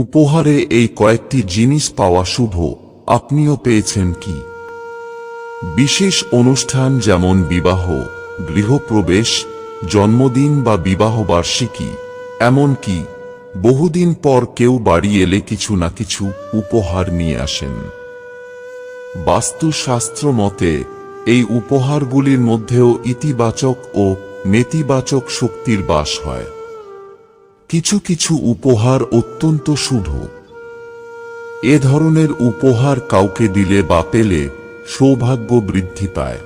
উপহারে এই কয়েকটি জিনিস পাওয়া শুভ। আপনিও পেয়েছেন কি? বিশেষ অনুষ্ঠান যেমন বিবাহ, গৃহপ্রবেশ, জন্মদিন বা বিবাহবার্ষিকী, এমনকি বহুদিন পর কেউ বাড়ি এলে কিছু না কিছু উপহার নিয়ে আসেন। বাস্তুশাস্ত্র মতে এই উপহারগুলির মধ্যেও ইতিবাচক ও নেতিবাচক শক্তির বাস হয়। কিছু কিছু উপহার অত্যন্ত শুভ। এ ধরনের উপহার কাউকে দিলে বা পেলে সৌভাগ্য বৃদ্ধি পায়।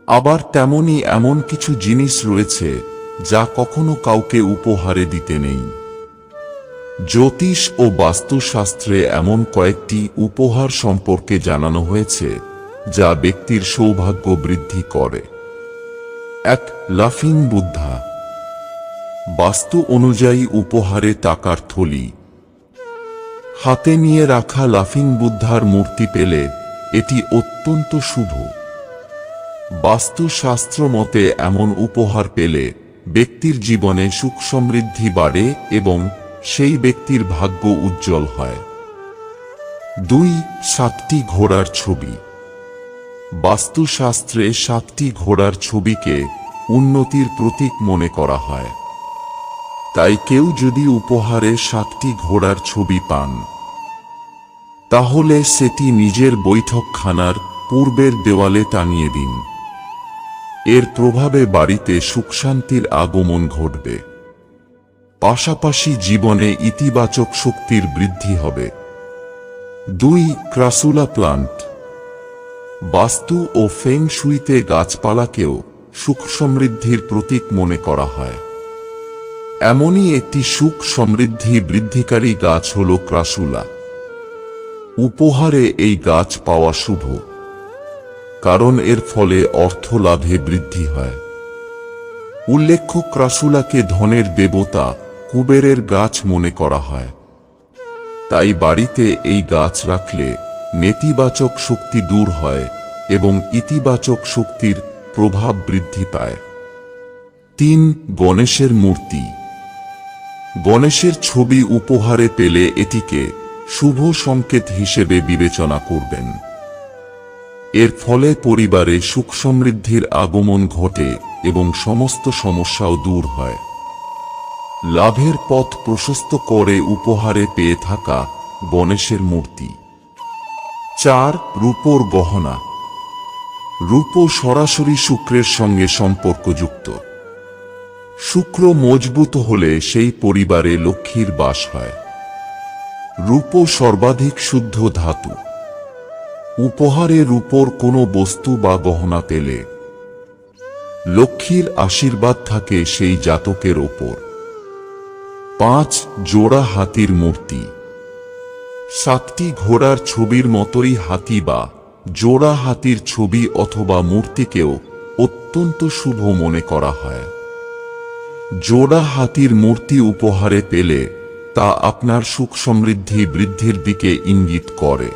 আবার তেমনি এমন কিছু জিনিস রয়েছে যা কখনো কাউকে উপহারে দিতে নেই। জ্যোতিষ ও বাস্তুশাস্ত্রে এমন কয়েকটি উপহার সম্পর্কে জানানো হয়েছে যা ব্যক্তির সৌভাগ্য বৃদ্ধি করে। 1. লাফিং বুদ্ধা। বাস্তু অনুযায়ী উপহারে টাকার থলি। হাতে নিয়ে রাখা লাফিং বুদ্ধার মূর্তি পেলে এটি অত্যন্ত শুভ। বাস্তুশাস্ত্র মতে এমন উপহার পেলে ব্যক্তির জীবনে সুখ সমৃদ্ধি বাড়ে এবং সেই ব্যক্তির ভাগ্য উজ্জ্বল হয়। 2. 7টি ঘোড়ার ছবি। বাস্তুশাস্ত্রে 7টি ঘোড়ার ছবিকে উন্নতির প্রতীক মনে করা হয়। তাই কেউ যদি উপহারে 7টি ঘোড়ার ছবি পান, তাহলে সেটি নিজের বৈঠকখানার পূর্বের দেওয়ালে টানিয়ে দিন। এর প্রভাবে বাড়িতে সুখশান্তির আগমন ঘটবে। পাশাপাশি জীবনে ইতিবাচক শক্তির বৃদ্ধি হবে। 2. ক্রাসুলা প্লান্ট। বাস্তু ও ফেং শুইতে গাছপালাকেও সুখ সমৃদ্ধির প্রতীক মনে করা হয়। এমনই একটি সুখ সমৃদ্ধি বৃদ্ধিকারী গাছ হল ক্রাসুলা। উপহারে এই গাছ পাওয়া শুভ, কারণ এর ফলে অর্থ লাভে বৃদ্ধি হয়। উল্লেখ্য, ক্রাসুলাকে ধনের দেবতা কুবেরের গাছ মনে করা হয়। তাই বাড়িতে এই গাছ রাখলে নেতিবাচক শক্তি দূর হয় এবং ইতিবাচক শক্তির প্রভাব বৃদ্ধি পায়। 3. গণেশের মূর্তি। গণেশের ছবি উপহারে পেলে এটিকে শুভ সংকেত হিসেবে বিবেচনা করবেন। এর ফলে পরিবারে সুখ সমৃদ্ধির আগমন ঘটে এবং সমস্ত সমস্যাও দূর হয়। লাভের পথ প্রশস্ত করে উপহারে পেয়ে থাকা গণেশের মূর্তি। 4. রূপোর গহনা। রূপো সরাসরি শুক্রের সঙ্গে সম্পর্কযুক্ত। শুক্র মজবুত হলে সেই পরিবারে লক্ষ্মীর বাস হয়। রূপো সর্বাধিক শুদ্ধ ধাতু। উপহারে রূপোর কোনো বস্তু বা গহনা পেলে লক্ষ্মীর আশীর্বাদ থাকে সেই জাতকের ওপর। 5. জোড়া হাতির মূর্তি। 7টি ঘোড়ার ছবির মতোই হাতি বা জোড়া হাতির ছবি অথবা মূর্তিকেও অত্যন্ত শুভ মনে করা হয়। জোড়া হাতির মূর্তি উপহারে পেলে তা আপনার সুখ সমৃদ্ধি বৃদ্ধির দিকে ইঙ্গিত করে।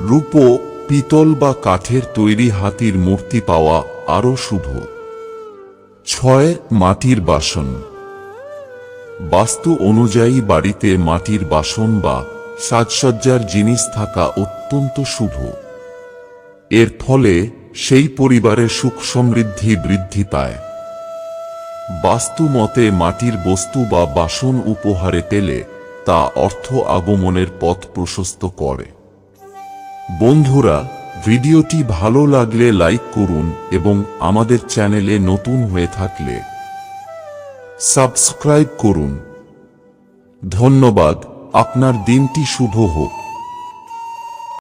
রূপো, পিতল বা কাঠের তৈরি হাতির মূর্তি পাওয়া আরও শুভ। 6. মাটির বাসন। বাস্তু অনুযায়ী বাড়িতে মাটির বাসন বা সাজসজ্জার জিনিস থাকা অত্যন্ত শুভ। এর ফলে সেই পরিবারে সুখ সমৃদ্ধি বৃদ্ধি পায়। বাস্তু মতে মাটির বস্তু বা বাসন উপহারে পেলে তা অর্থ আগমনের পথ প্রশস্ত করে। বন্ধুরা, ভিডিওটি ভালো লাগলে লাইক করুন এবং আমাদের চ্যানেলে নতুন হয়ে থাকলে সাবস্ক্রাইব করুন। ধন্যবাদ। আপনার দিনটি শুভ হোক।